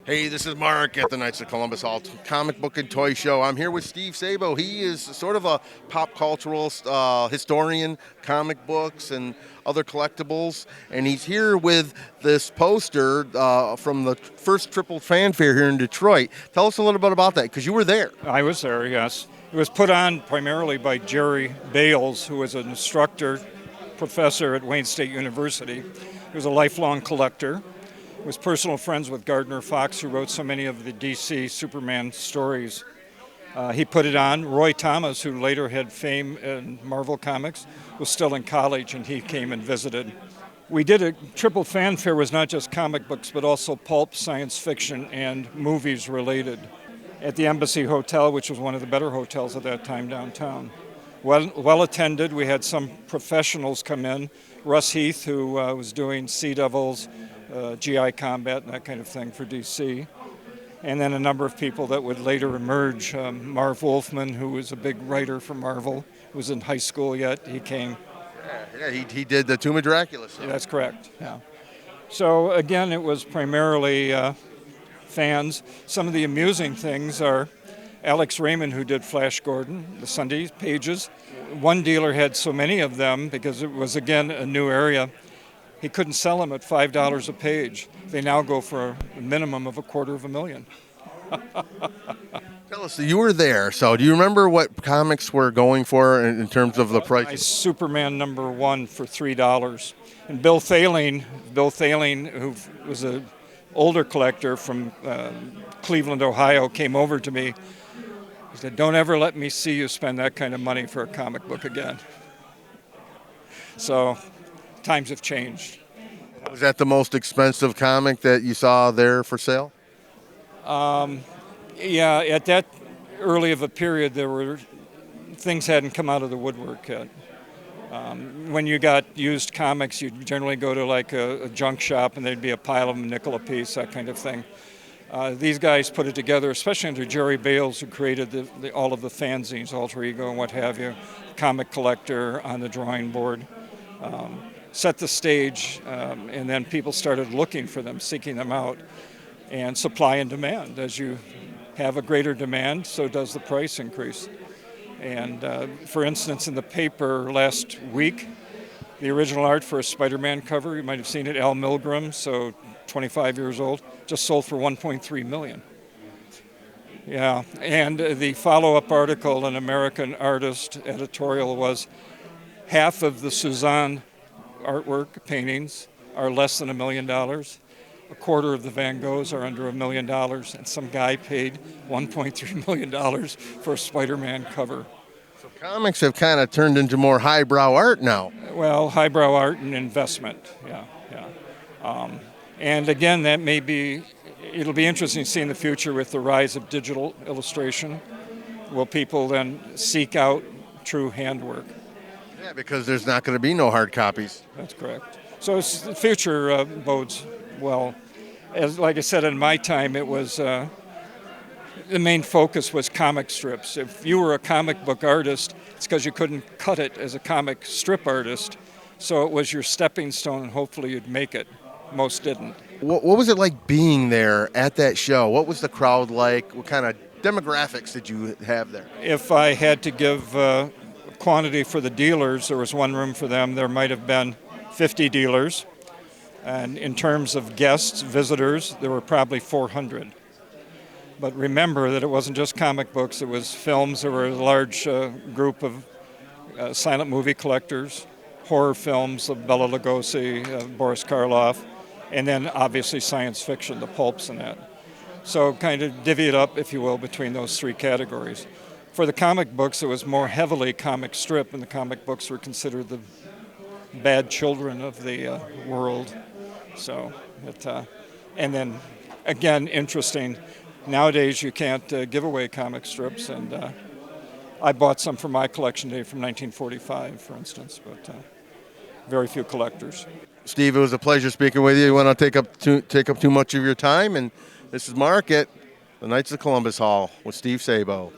Hey, this is Mark at the Knights of Columbus Hall Comic Book and Toy Show. I'm here with Steve Sabo. He is sort of a pop cultural historian, comic books and other collectibles, and he's here with this poster from the first Triple Fanfare here in Detroit. Tell us a little bit about that, because you were there. I was there, yes. It was put on primarily by Jerry Bales, who was an instructor, professor at Wayne State University. He was a lifelong collector. He was personal friends with Gardner Fox, who wrote so many of the DC Superman stories. He put it on. Roy Thomas, who later had fame in Marvel Comics, was still in college, and he came and visited. We did a Triple Fanfare was not just comic books, but also pulp, science fiction, and movies related at the Embassy Hotel, which was one of the better hotels at that time downtown. Well attended. We had some professionals come in. Russ Heath, who was doing Sea Devils, GI Combat, and that kind of thing for DC. And then a number of people that would later emerge. Marv Wolfman, who was a big writer for Marvel, who was in high school yet, he came. Yeah, he did the Tomb of Dracula. So. Yeah, that's correct, yeah. So again, it was primarily fans. Some of the amusing things are Alex Raymond, who did Flash Gordon, the Sunday pages. One dealer had so many of them because it was, again, a new area. He couldn't sell them at $5 a page. They now go for a minimum of $250,000. Tell us, you were there, so do you remember what comics were going for in terms of the price? Superman #1 for $3. And Bill Thaling, who was an older collector from Cleveland, Ohio, came over to me. He said, "Don't ever let me see you spend that kind of money for a comic book again." So times have changed. Was that the most expensive comic that you saw there for sale? Yeah, at that early of a period, there were things hadn't come out of the woodwork yet. When you got used comics, you'd generally go to like a junk shop, and there'd be a pile of them, nickel a piece, that kind of thing. These guys put it together, especially under Jerry Bales, who created all of the fanzines, Alter Ego and what have you, comic collector on the drawing board. Set the stage, and then people started looking for them, seeking them out, and supply and demand. As you have a greater demand, so does the price increase. And for instance, in the paper last week, the original art for a Spider-Man cover, you might have seen it, Al Milgrom, so 25 years old, just sold for $1.3 million. Yeah, and the follow-up article in American Artist editorial was half of the Suzanne artwork paintings are less than $1 million. A quarter of the Van Goghs are under $1 million, and some guy paid $1.3 million for a Spider-Man cover. So comics have kind of turned into more highbrow art now. Well, highbrow art and investment, yeah. And again, it'll be interesting to see in the future with the rise of digital illustration. Will people then seek out true handwork? Yeah, because there's not going to be no hard copies. That's correct. So the future bodes well. Like I said, in my time, it was the main focus was comic strips. If you were a comic book artist, it's because you couldn't cut it as a comic strip artist. So it was your stepping stone, and hopefully you'd make it. Most didn't. What was it like being there at that show? What was the crowd like? What kind of demographics did you have there? If I had to give quantity for the dealers, there was one room for them. There might have been 50 dealers. And in terms of guests, visitors, there were probably 400. But remember that it wasn't just comic books, it was films. There were a large group of silent movie collectors, horror films of Bela Lugosi, Boris Karloff, and then obviously science fiction, the pulps and that. So kind of divvy it up, if you will, between those three categories. For the comic books, it was more heavily comic strip, and the comic books were considered the bad children of the world. So, and then, again, interesting, nowadays you can't give away comic strips, and I bought some for my collection day from 1945, for instance, but very few collectors. Steve, it was a pleasure speaking with you. You want to take up too much of your time, and this is Mark at the Knights of Columbus Hall with Steve Sabo.